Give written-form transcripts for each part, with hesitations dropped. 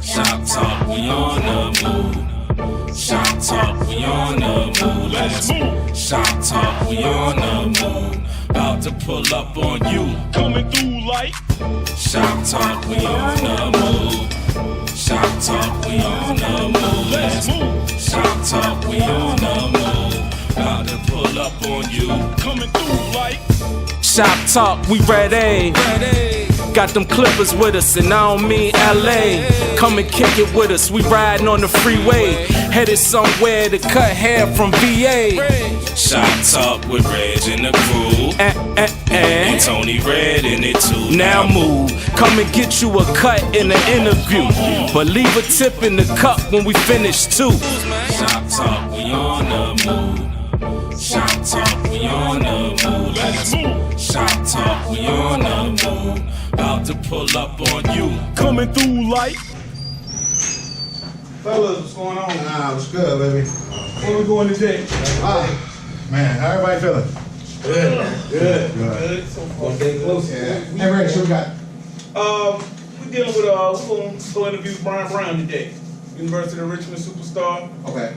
Shoptalk, we on the move. Shoptalk, we on the move. Let's move. Shoptalk, we on the move. About to pull up on you. Coming through like Shoptalk, we on the move. Shoptalk, we on the move. let's move. Shoptalk, we on the move. About to pull up on you. Coming through like Shoptalk, we ready. Got them Clippers with us, and I don't mean LA. Come and kick it with us, we riding on the freeway. Headed somewhere to cut hair from VA. Shoptalk with Reg and the crew. And Tony Red in it too. Now move, come and get you a cut in the interview. But leave a tip in the cup when we finish too. Shoptalk, we on the move. Shoptalk, we on the move. Let's move. Shoptalk, we on the move. About to pull up on you. coming through like Fellas, what's going on? What's good, baby? Where we going today? Man, how everybody feeling? Good. So far. One day closer. Yeah. Hey, Ray, what we got? We're dealing with we're going to go interview Brian Brown today. University of Richmond superstar, Okay.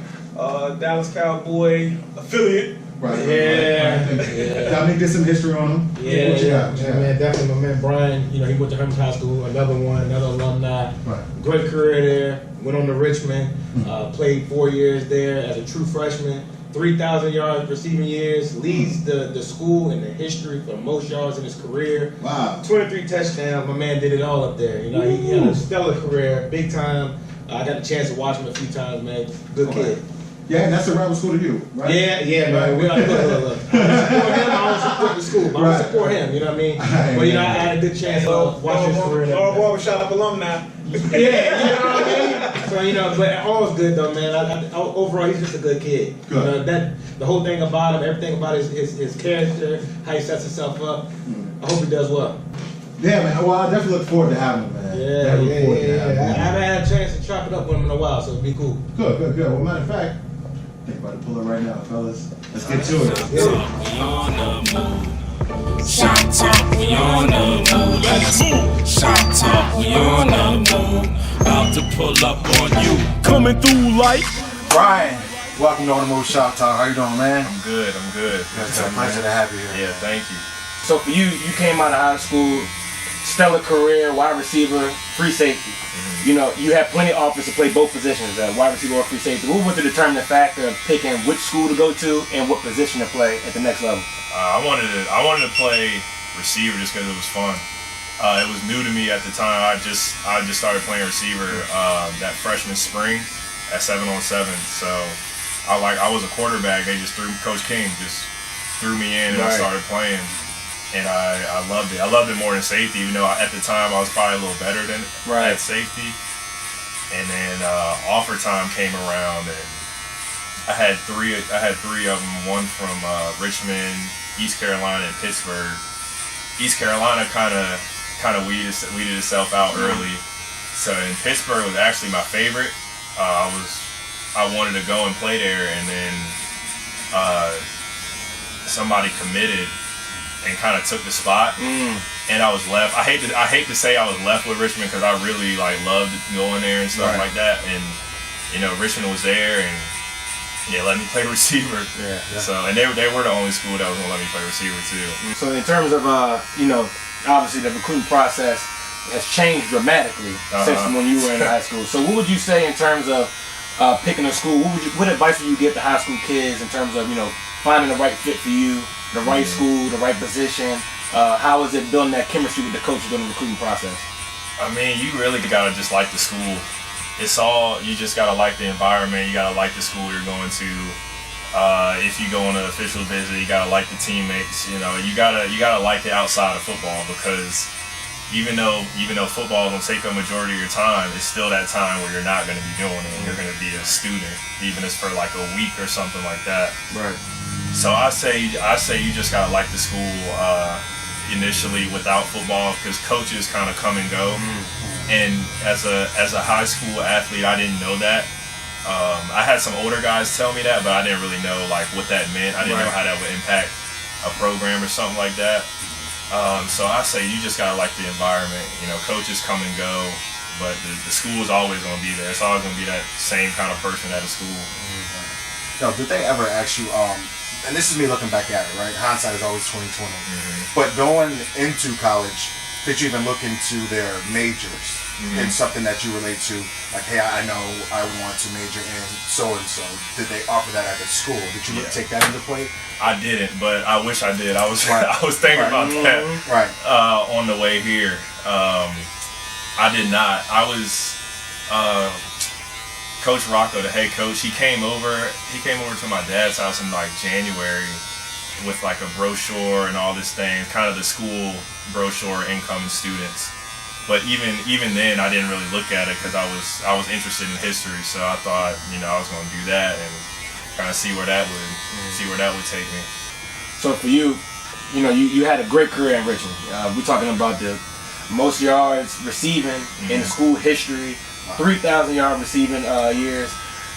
Dallas Cowboy affiliate. Right. Yeah. Dominique did some history on him. Yeah, What you yeah, got? What you yeah, got? man, definitely my man Brian. You know, he went to Herman High School, another alumni. Right. Great career there. Went on to Richmond, played 4 years there as a true freshman. 3,000 yards receiving years, leads the school in the history for most yards in his career. Wow. 23 touchdowns. My man did it all up there. You know, he had a stellar career, big time. I got the chance to watch him a few times, man. Good kid. Yeah, and that's a rival school to you, right? Yeah, man. We look. I support him. I don't support the school, but I Right. support him. You know what I mean? But you know, I had a good chance to watch his career. and Laura everything. Barbershop alumni. Yeah, you know what I mean? So, you know, but all's good though, man. Overall, he's just a good kid. Good. You know, that the whole thing about him, everything about his character, how he sets himself up. I hope he does well. Yeah, man. Well, I definitely look forward to having him, man. Definitely look forward to having I him. haven't had a chance to chop it up with him in a while, so it'd be cool. Good. Well, matter of fact, I think about to pull it right now, fellas. Let's get to it. Shoptalk, we on the move. Shoptalk, we on the move. Let's move. Shoptalk, we on the move. About to pull up on you. coming through like Brian, welcome to On the Move Shop Talk. How you doing, man? I'm good. It's a pleasure to have you here. Yeah, thank you. So for you came out of high school, stellar career, wide receiver, free safety. You know, you had plenty of offers to play both positions, wide receiver or free safety. What was the determining factor of picking which school to go to and what position to play at the next level? I wanted to play receiver just because it was fun. It was new to me at the time. I just started playing receiver that freshman spring at 7-on-7. So I was a quarterback. They just Coach King just threw me in and I started playing. And I loved it. I loved it more than safety, even though at the time I was probably a little better than at safety. And then offer time came around, and I had three of them. One from Richmond, East Carolina, and Pittsburgh. East Carolina kind of weeded itself out early. So in Pittsburgh was actually my favorite. I wanted to go and play there, and then somebody committed and kind of took the spot, and I was left. I hate to say I was left with Richmond because I really loved going there and stuff like that. And you know, Richmond was there and let me play receiver. Yeah. So and they were the only school that was gonna let me play receiver too. So in terms of obviously the recruiting process has changed dramatically since when you were in high school. So what would you say in terms of picking a school? What advice would you give to high school kids in terms of finding the right fit for you? The right school, the right position. How is it building that chemistry with the coaches during the recruiting process? I mean, you really gotta just like the school. You just gotta like the environment. You gotta like the school you're going to. If you go on an official visit, you gotta like the teammates. You gotta like it outside of football, because even though football will take a majority of your time, it's still that time where you're not gonna be doing it. And you're gonna be a student, even if it's for like a week or something like that. Right. So I say you just gotta like the school initially without football, because coaches kind of come and go. And as a high school athlete, I didn't know that. I had some older guys tell me that, but I didn't really know what that meant. I didn't know how that would impact a program or something like that. So I say you just gotta like the environment. Coaches come and go. but the school is always going to be there. It's always going to be that same kind of person at a school. No, did they ever ask you, and this is me looking back at it, right? Hindsight is always 20/20. But going into college, did you even look into their majors and something that you relate to? Like, hey, I know I want to major in so-and-so. Did they offer that at the school? Did you take that into play? I didn't, but I wish I did. I was thinking about that on the way here. I did not. I was Coach Rocco, the head coach. He came over to my dad's house in like January with like a brochure and all this thing, kind of the school brochure, incoming students. But even then, I didn't really look at it because I was interested in history. So I thought, I was going to do that and kind of see where that would take me. So for you, you had a great career in Richmond. We're talking about the most yards receiving in school history, 3,000 yard receiving years.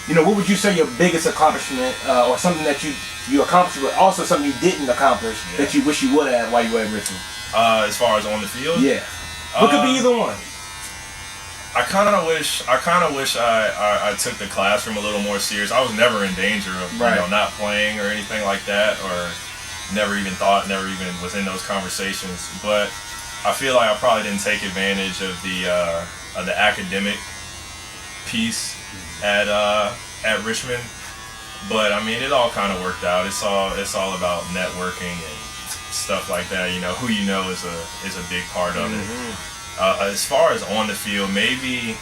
What would you say your biggest accomplishment or something that you accomplished, but also something you didn't accomplish that you wish you would have while you were at Richmond? As far as on the field? Yeah. What could be either one? I kind of wish I took the classroom a little more serious. I was never in danger of not playing or anything like that, or never even was in those conversations. But I feel like I probably didn't take advantage of the academic piece at Richmond. But I mean, it all kind of worked out. It's all about networking and stuff like that. Who you know is a big part of it. As far as on the field, maybe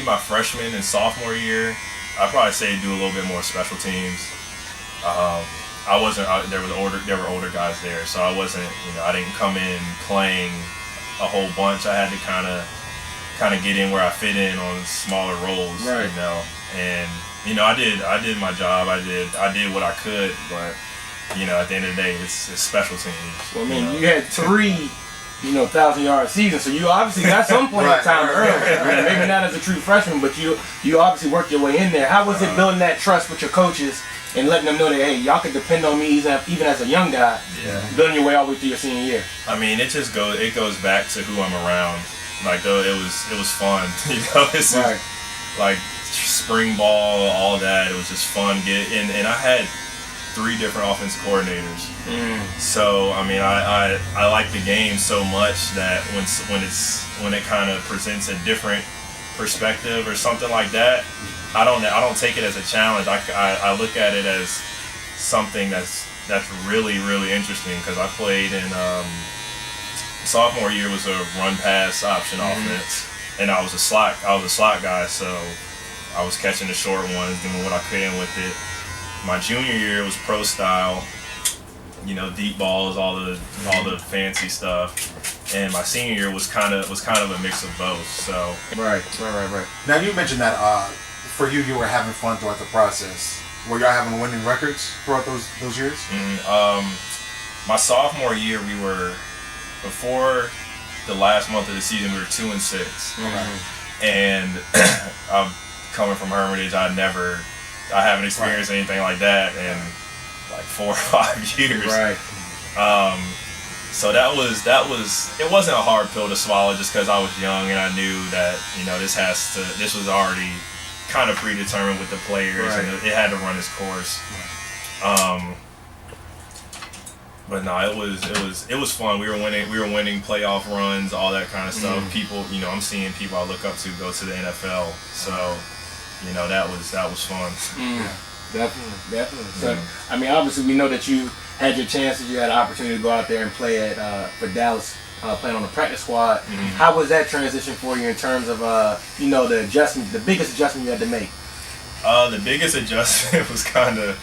my freshman and sophomore year, I'd probably say do a little bit more special teams. I wasn't. There were older guys there, so I wasn't. I didn't come in playing a whole bunch. I had to kind of get in where I fit in on smaller roles. Right. And I did my job. I did what I could, but at the end of the day, it's special teams. Well, I mean, you had 3 1,000-yard seasons, so you obviously got some playing time early. Maybe not as a true freshman, but you obviously worked your way in there. How was it building that trust with your coaches and letting them know that, hey, y'all can depend on me even as a young guy, building your way all the way through your senior year? I mean, it goes back to who I'm around. Like, though, it was fun. It's like spring ball, all that. It was just fun. And I had 3 different offensive coordinators. So I mean, I like the game so much that when it kind of presents a different perspective or something like that, I don't take it as a challenge. I look at it as something that's really, really interesting, because I played in sophomore year was a run pass option offense, and I was a slot guy, so I was catching the short ones, doing what I could with it. My junior year was pro style, deep balls, all the fancy stuff, and my senior year was kind of a mix of both. So right. Now you mentioned that for you were having fun throughout the process. Were y'all having winning records throughout those years? My sophomore year, we were, before the last month of the season, we were 2-6, and I'm coming from Hermitage. I haven't experienced anything like that in like 4 or 5 years. Right. So that was it wasn't a hard pill to swallow, just because I was young and I knew that this was already kind of predetermined with the players, and it had to run its course. But no, it was fun. We were winning playoff runs, all that kind of stuff. People, I'm seeing people I look up to go to the NFL. So that was fun. Definitely. So, I mean, obviously we know that you had your chances. You had an opportunity to go out there and play for Dallas, playing on the practice squad. How was that transition for you in terms of the adjustment, the biggest adjustment you had to make? The biggest adjustment was kind of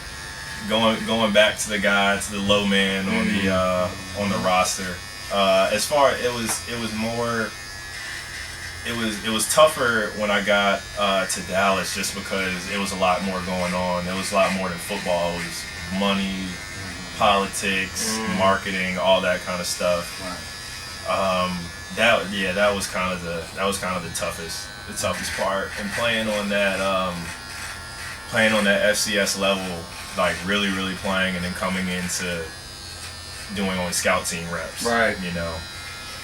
going back to the low man on the roster. As far it was tougher when I got to Dallas, just because it was a lot more going on. It was a lot more than football. It was money, politics, marketing, all that kind of stuff. That was kind of the toughest part. And playing on that FCS level, like really, really playing, and then coming into doing only scout team reps. Right.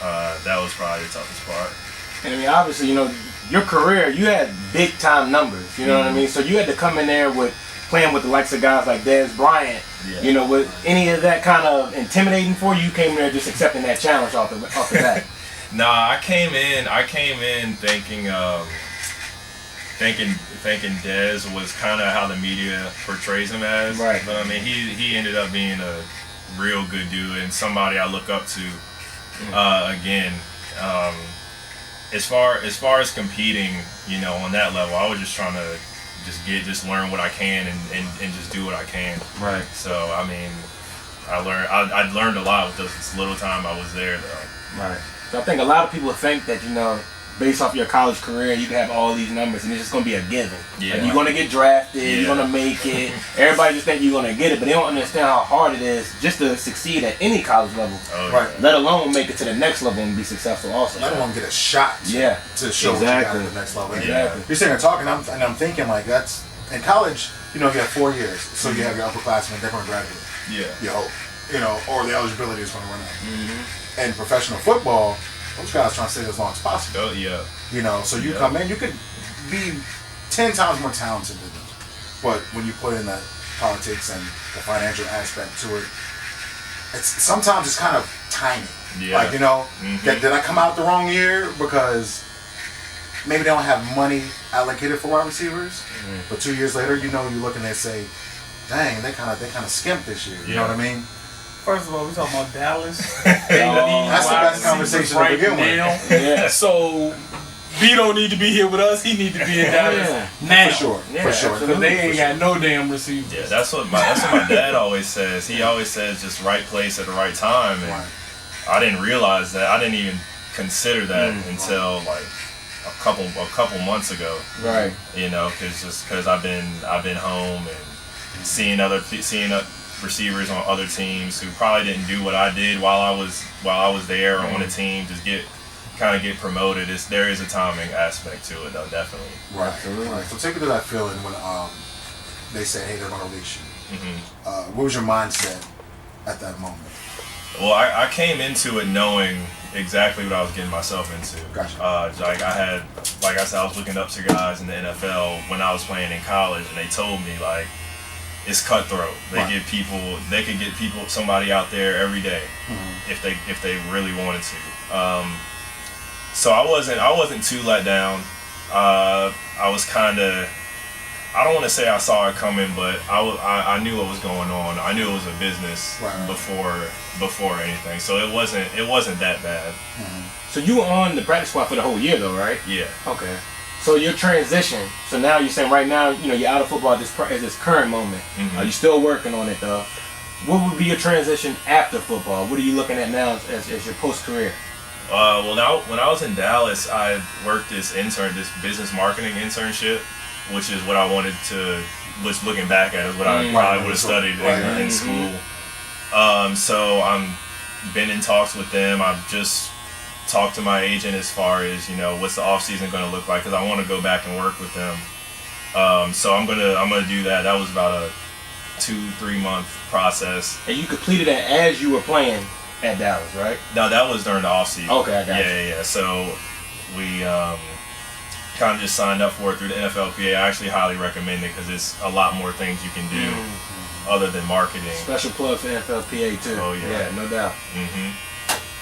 That was probably the toughest part. And I mean, obviously, you know, your career, you had big time numbers. You know what I mean? So you had to come in there with playing with the likes of guys like Dez Bryant. Yeah. You know, with any of that kind of intimidating for you, you came there just accepting that challenge off the bat. Nah, I came in thinking Dez was kind of how the media portrays him as. Right. But I mean, he ended up being a real good dude and somebody I look up to. Again, as far as competing, you know, on that level, I was just trying to just learn what I can and just do what I can. Right. So I mean, I learned a lot with this little time I was there, though. Right. So I think a lot of people think that, you know, based off your college career, you can have all these numbers and it's just going to be a given. Yeah. Like, you're going to get drafted, Yeah. you're going to make it. Everybody just think you're going to get it, but they don't understand how hard it is just to succeed at any college level. Oh, Right. Let alone make it to the next level and be successful also. Let alone get a shot Yeah. to show Exactly. what you got at the next level. Exactly. You're sitting there talking, and I'm thinking, like, that's in college. You know, you have 4 years, so you have your upperclassmen, they're going to graduate. Yeah. You hope, you know, or the eligibility is going to run out. And professional football, those guys trying to stay as long as possible. Oh yeah. You know, so you come in, you could be 10 times more talented than them. But when you put in the politics and the financial aspect to it, sometimes it's kind of timing. Yeah. Like, you know, did I come out the wrong year because maybe they don't have money allocated for wide receivers, but 2 years later, you know, you look and they say, dang, they kind of skimped this year. You know what I mean? First of all, we talking about Dallas. That's the best conversation to begin with. Yeah. So B don't need to be here with us. He need to be in Dallas now. For sure. Yeah, For sure. Because they ain't got no damn receivers. Yeah, that's what my dad always says. He always says just right place at the right time, and Right. I didn't realize that. I didn't even consider that until like a couple months ago. Right. You know, because I've been home and seeing receivers on other teams who probably didn't do what I did while I was there or on the team, just get promoted. There is a timing aspect to it, though, definitely. Right. Absolutely. Right. So take me to that feeling when they say, hey, they're going to release you. What was your mindset at that moment? Well, I came into it knowing exactly what I was getting myself into. Gotcha. Like I said, I was looking up to guys in the NFL when I was playing in college, and they told me like it's cutthroat. They could get somebody out there every day if they really wanted to. So I wasn't too let down. I was kind of, I don't want to say I saw it coming, but I knew what was going on. I knew it was a business before anything. So it wasn't that bad. So you were on the practice squad for the whole year though, right? Yeah. Okay. So your transition, so now you're saying right now, you know, you're out of football at this current moment. Are you still working on it though? What would be your transition after football? What are you looking at now as your post-career? Well, now when I was in Dallas, I worked this business marketing internship, which is what I wanted to. Was looking back at is what I probably would have studied in school. So I'm been in talks with them. I've just talked to my agent as far as, you know, what's the off season going to look like, because I want to go back and work with them. So I'm gonna do that. That was about a 2-3 month process. And you completed that as you were playing at Dallas, right? No, that was during the off season. Okay, I got you. Yeah. So we kind of just signed up for it through the NFLPA. I actually highly recommend it because it's a lot more things you can do other than marketing. Special plug for NFLPA too. Oh, yeah. Yeah, no doubt.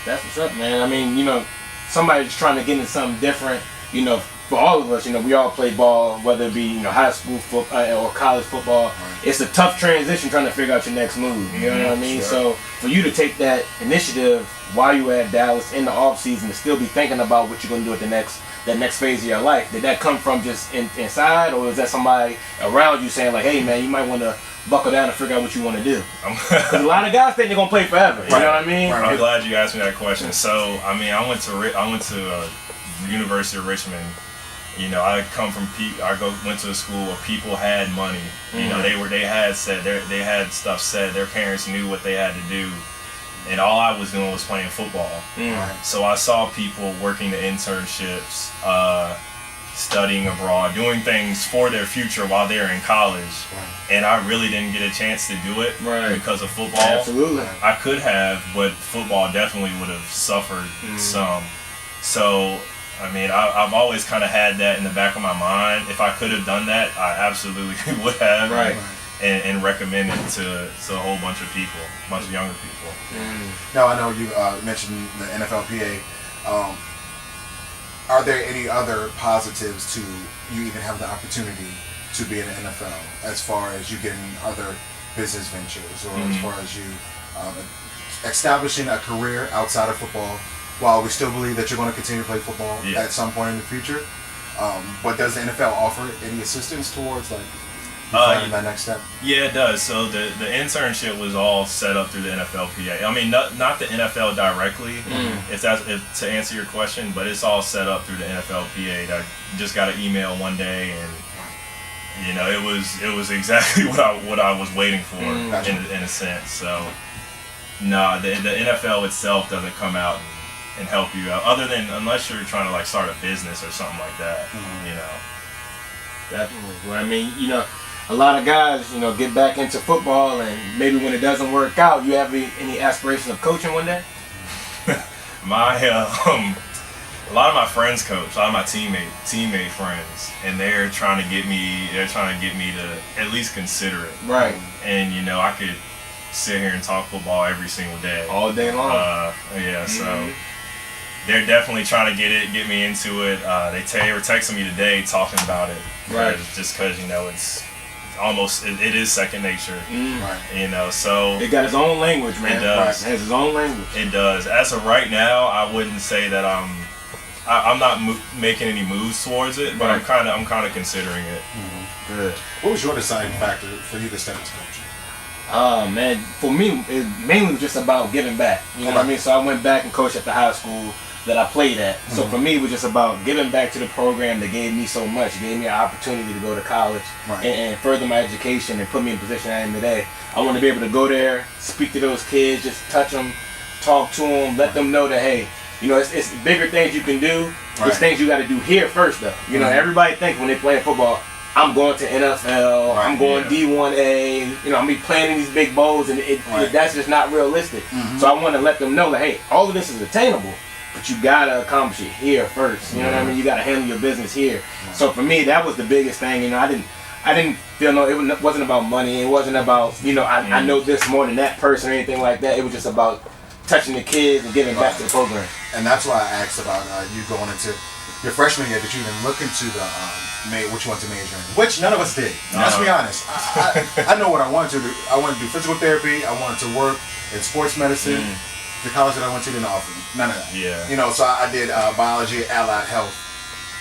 That's what's up, man. I mean, you know, somebody just trying to get into something different, you know, for all of us, you know, we all play ball, whether it be, you know, high school football or college football. Right. It's a tough transition trying to figure out your next move. You know what I mean? Sure. So for you to take that initiative while you were at Dallas in the off season to still be thinking about what you're going to do at that next phase of your life, did that come from just inside, or is that somebody around you saying like, hey man, you might want to buckle down and figure out what you want to do? Because a lot of guys think they're gonna play forever. You know what I mean? I'm glad you asked me that question. So I mean, I went to University of Richmond. You know, I come from went to a school where people had money. You know, they had stuff set. Their parents knew what they had to do, and all I was doing was playing football. So I saw people working the internships, studying abroad, doing things for their future while they're in college. And I really didn't get a chance to do it because of football. Absolutely. I could have, but football definitely would have suffered some. So I mean, I've always kind of had that in the back of my mind. If I could have done that, I absolutely would have. Right. And recommend it to a whole bunch of people, a bunch of younger people. Now, I know you mentioned the NFLPA. Are there any other positives to you even have the opportunity to be in the NFL, as far as you getting other business ventures, or as far as you establishing a career outside of football? While we still believe that you're going to continue to play football at some point in the future, but does the NFL offer any assistance towards like finding that next step? Yeah, it does. So the internship was all set up through the NFLPA. I mean, not the NFL directly, if to answer your question, but it's all set up through the NFLPA. That just got an email one day, and you know, it was exactly what I was waiting for in a sense. So no, the NFL itself doesn't come out and help you out, other than unless you're trying to like start a business or something like that. You know. Definitely. Well, I mean, you know, a lot of guys, you know, get back into football, and maybe when it doesn't work out, you have any aspirations of coaching one day? A lot of my friends coach, a lot of my teammate friends, and they're trying to get me to at least consider it. Right. And you know, I could sit here and talk football every single day, all day long. Yeah. So they're definitely trying to get me into it. They were texting me today talking about it. Right. Just because you know it's almost it is second nature. Right. You know, so it got its own language, man. It does. It has its own language. It does. As of right now, I wouldn't say that I'm not making any moves towards it, but I'm kind of considering it. Good. What was your deciding factor for you to step into coaching? Man, for me, it mainly was just about giving back. You know what I mean? So I went back and coached at the high school that I played at. So for me, it was just about giving back to the program that gave me so much. It gave me an opportunity to go to college and further my education and put me in a position I am today. I want to be able to go there, speak to those kids, just touch them, talk to them, let them know that, hey, you know, it's bigger things you can do. It's things you got to do here first, though. You know, everybody think when they playing football, I'm going to NFL, I'm going D1A, you know, I'm be playing in these big bowls, and that's just not realistic. So I want to let them know that, hey, all of this is attainable, but you gotta accomplish it here first. You know what I mean? You gotta handle your business here. So for me, that was the biggest thing. You know, I didn't feel it wasn't about money. It wasn't about, you know, I know this more than that person or anything like that. It was just about touching the kids and giving back to the program. And that's why I asked about you going into your freshman year, that you even look into the what you want to major in, which none of us did. Let's be honest. I know what I wanted to do. I wanted to do physical therapy. I wanted to work in sports medicine. The college that I went to didn't offer me none of that. Yeah. You know, so I did biology, allied health,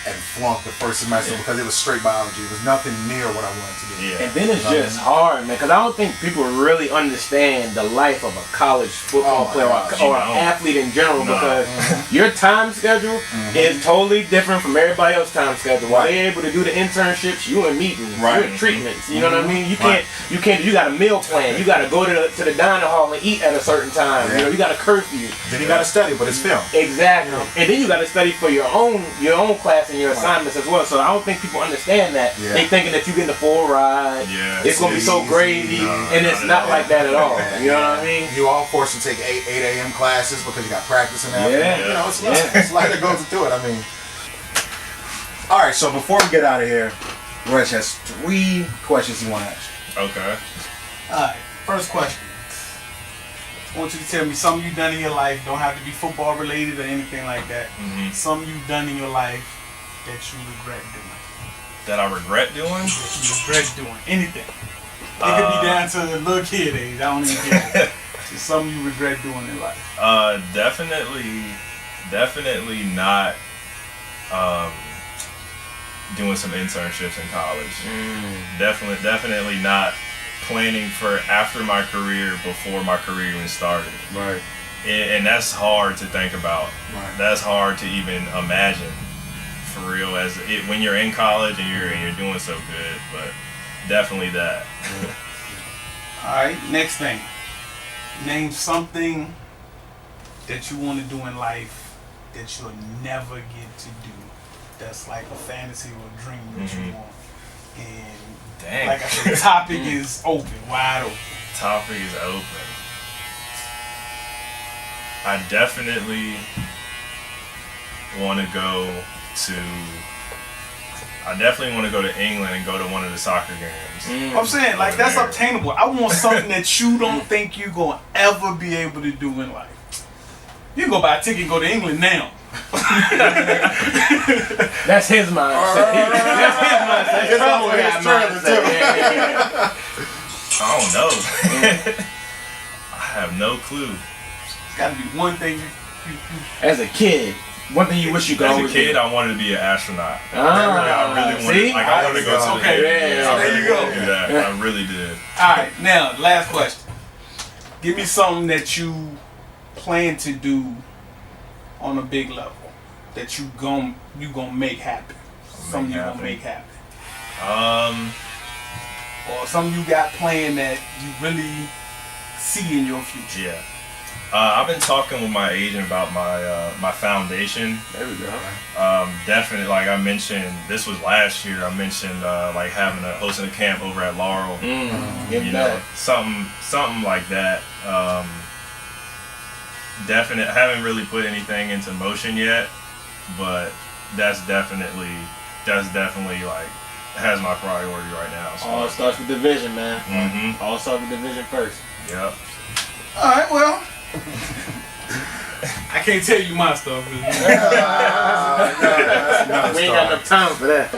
and flunked the first semester because it was straight biology. It was nothing near what I wanted to do. Yeah. And then it's just hard, man, because I don't think people really understand the life of a college football player or an athlete in general, because your time schedule is totally different from everybody else's time schedule. While they're able to do the internships, you in meetings, you in treatments, you know what I mean? You got a meal plan, you got to go to the dining hall and eat at a certain time, you know, you got a curfew. Then you got to study, but it's film. Exactly. And then you got to study for your own class and your assignments as well. So I don't think people understand that. They thinking that you getting the full ride. It's gonna be so gravy, and it's not like that at all. You know what I mean? You all forced to take 8 a.m. classes because you got practice and that. You know, it's a lot that goes into it. I mean, all right. So before we get out of here, Reg has 3 questions he want to ask you. Okay. All right. First question. I want you to tell me something you've done in your life. Don't have to be football related or anything like that. Something you've done in your life that you regret doing. That I regret doing? That you regret doing. Anything. It could be down to the little kid age. I don't even care. It's something you regret doing in life. Definitely not doing some internships in college. Definitely not planning for after my career before my career even started. Right. And that's hard to think about. Right. That's hard to even imagine, for real. When you're in college and you're doing so good, but definitely that. All right. Next thing. Name something that you want to do in life that you'll never get to do. That's like a fantasy or a dream that you want. And dang. Like I said, the topic is open, wide open. Topic is open. I definitely want to go to. I definitely want to go to England and go to one of the soccer games. I'm saying, like, that's there. obtainable. I want something that you don't think you're going to ever be able to do in life. You can go buy a ticket and go to England now. That's his mindset. That's his mindset. It's always his mindset. I don't know. I have no clue. It's got to be one thing you As a kid, one thing you wish you could As a always kid, do. I wanted to be an astronaut. Ah, I really wanted. see? Like I wanted to go to the Okay, yeah, I there really you go. wanted to do that. I really did. All right, now last question. Give me something that you plan to do on a big level that you gonna make happen. Something you gonna make happen. Or something you got planned that you really see in your future. Yeah. I've been talking with my agent about my foundation. There we go. Definitely, like I mentioned, this was last year. I mentioned like hosting a camp over at Laurel. Get back. Something like that. Definite. I haven't really put anything into motion yet, but that's definitely like has my priority right now. So. All starts with division, man. Mm-hmm. All starts with division first. Yep. All right, well, I can't tell you my stuff. We ain't got enough time for that.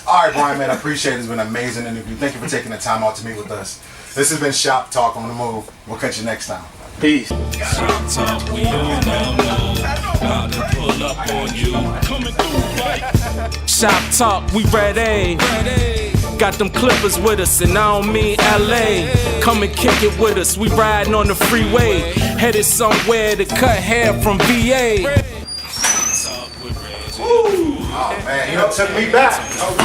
All right, Brian, man, I appreciate it. It's been an amazing interview. Thank you for taking the time out to meet with us. This has been Shop Talk on the Move. We'll catch you next time. Peace. Shop Talk, we on the move. About to pull up on you. Coming through like Shop Talk, we ready. Got them clippers with us, and I don't mean LA. Come and kick it with us, we riding on the freeway. Headed somewhere to cut hair from VA. Talk with Reggie. Oh, man, you done took me back. Don't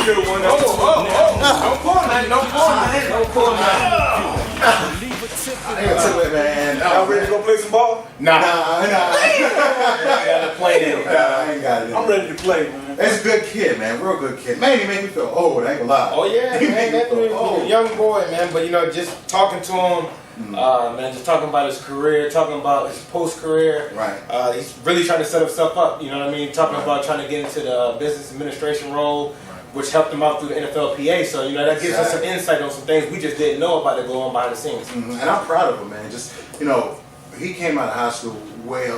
pull that. I took it, man. Y'all ready to go play some ball? Nah. I ain't got it. I'm ready to play, man. That's a good kid, man. Real good kid. Man, he made me feel old. I ain't gonna lie. Oh yeah, He man, made me definitely feel a old. young boy, man. But you know, just talking to him, man, just talking about his career, talking about his post-career. Right. He's really trying to set himself up. You know what I mean? Talking about trying to get into the business administration role, which helped him out through the NFLPA. So you know that gives us some insight on some things we just didn't know about it going on behind the scenes. And I'm proud of him, man. Just, you know, he came out of high school way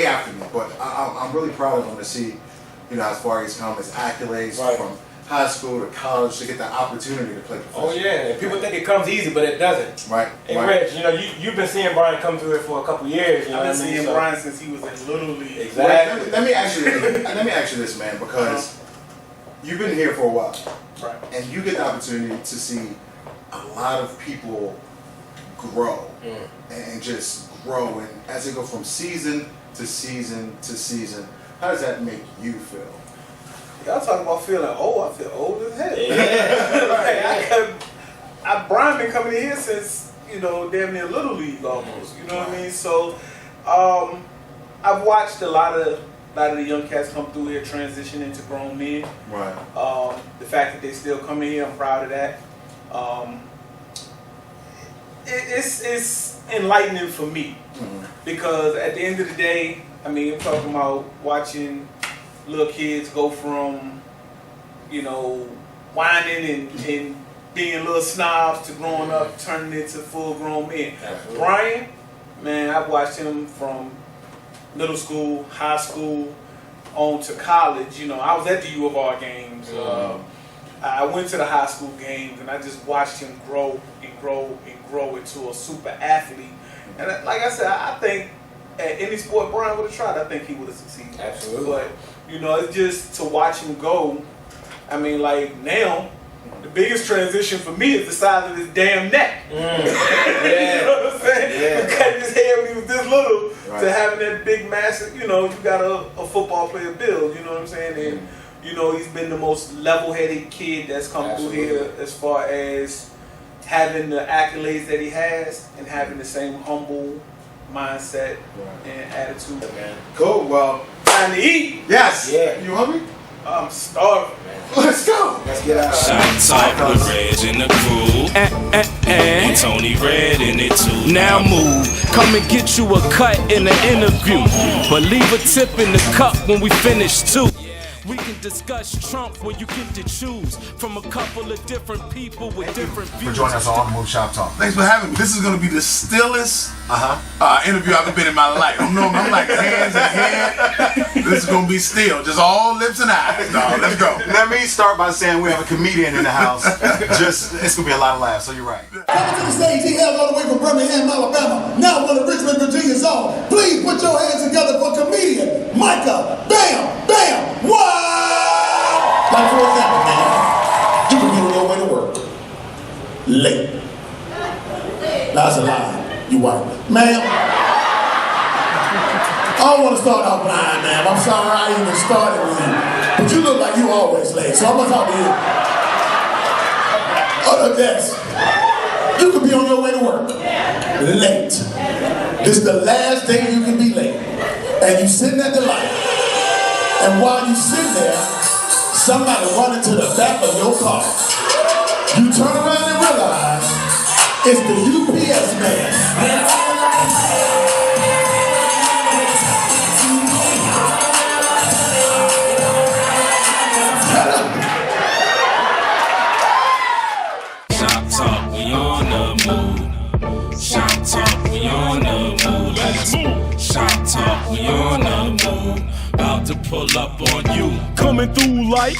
after me, but I'm really proud of him to see, you know, as far as he's come, his accolades from high school to college to get the opportunity to play professional. Oh yeah, and people think it comes easy, but it doesn't. Right. Hey right. Reg, you know, you've been seeing Brian come through here for a couple years. You know I've what been I mean? seeing So- Brian since he was in Little League. Exactly. Let me ask you this, man, because you've been here for a while, Right. and you get the opportunity to see a lot of people grow and just grow, and as they go from season to season to season. How does that make you feel? Y'all talking about feeling old? I feel old as hell. Yeah. Brian been coming in here since, you know, damn near Little League almost. You know what I mean? So, I've watched a lot of the young cats come through here, transition into grown men. Right. The fact that they still come in here, I'm proud of that. It's enlightening for me because at the end of the day, I mean, I'm talking about watching little kids go from, you know, whining and being little snobs to growing up, turning into full grown men. Absolutely. Brian, man, I've watched him from middle school, high school, on to college. You know, I was at the U of R games. I went to the high school games, and I just watched him grow and grow and grow into a super athlete. And like I said, I think at any sport Brian would have tried, I think he would have succeeded. Absolutely. But, you know, it's just to watch him go. I mean, like now, the biggest transition for me is the size of his damn neck. You know what I'm saying? Yeah. From cutting his hair when he was this little Right. to having that big, massive, you know, you got a football player build, you know what I'm saying? And, you know, he's been the most level-headed kid that's come through here as far as having the accolades that he has and having the same humble mindset and attitude. Man. Cool. Well, Time to eat. yes. Yeah. You hungry? I'm starving. Let's go. Let's get out. Shop Talk with Reg and the crew. And Tony Red in it too. Now move. Come and get you a cut in the interview, but leave a tip in the cup when we finish too. We can discuss Trump when you get to choose from a couple of different people with different views. For joining us on Move Shop Talk. Thanks for having me. This is going to be the stillest interview I've ever been in my life. I'm like hands in hand. This is going to be still. Just all lips and eyes. No, let's go. Let me start by saying we have a comedian in the house. It's going to be a lot of laughs, so you're right. Coming to the stage, he hails all the way from Birmingham, Alabama. Now one of Richmond, Virginia's own. Please put your hands together for comedian Micah Bam Bam Wow! Like for example, man, you can be on your way to work late. That's a lie. You white. Ma'am, I don't want to start off blind, ma'am. I'm sorry I even started with you. But you look like you always late, so I'm going to talk to you. Other desk. You could be on your way to work late. This is the last day you can be late. And you sitting at the light. And while you sit there, somebody run into the back of your car. You turn around and realize it's the UPS man. Shop talk, we on the move. Shop talk, we on the move. Let's move. Shop talk, we on the move. About to pull up on you. Coming through like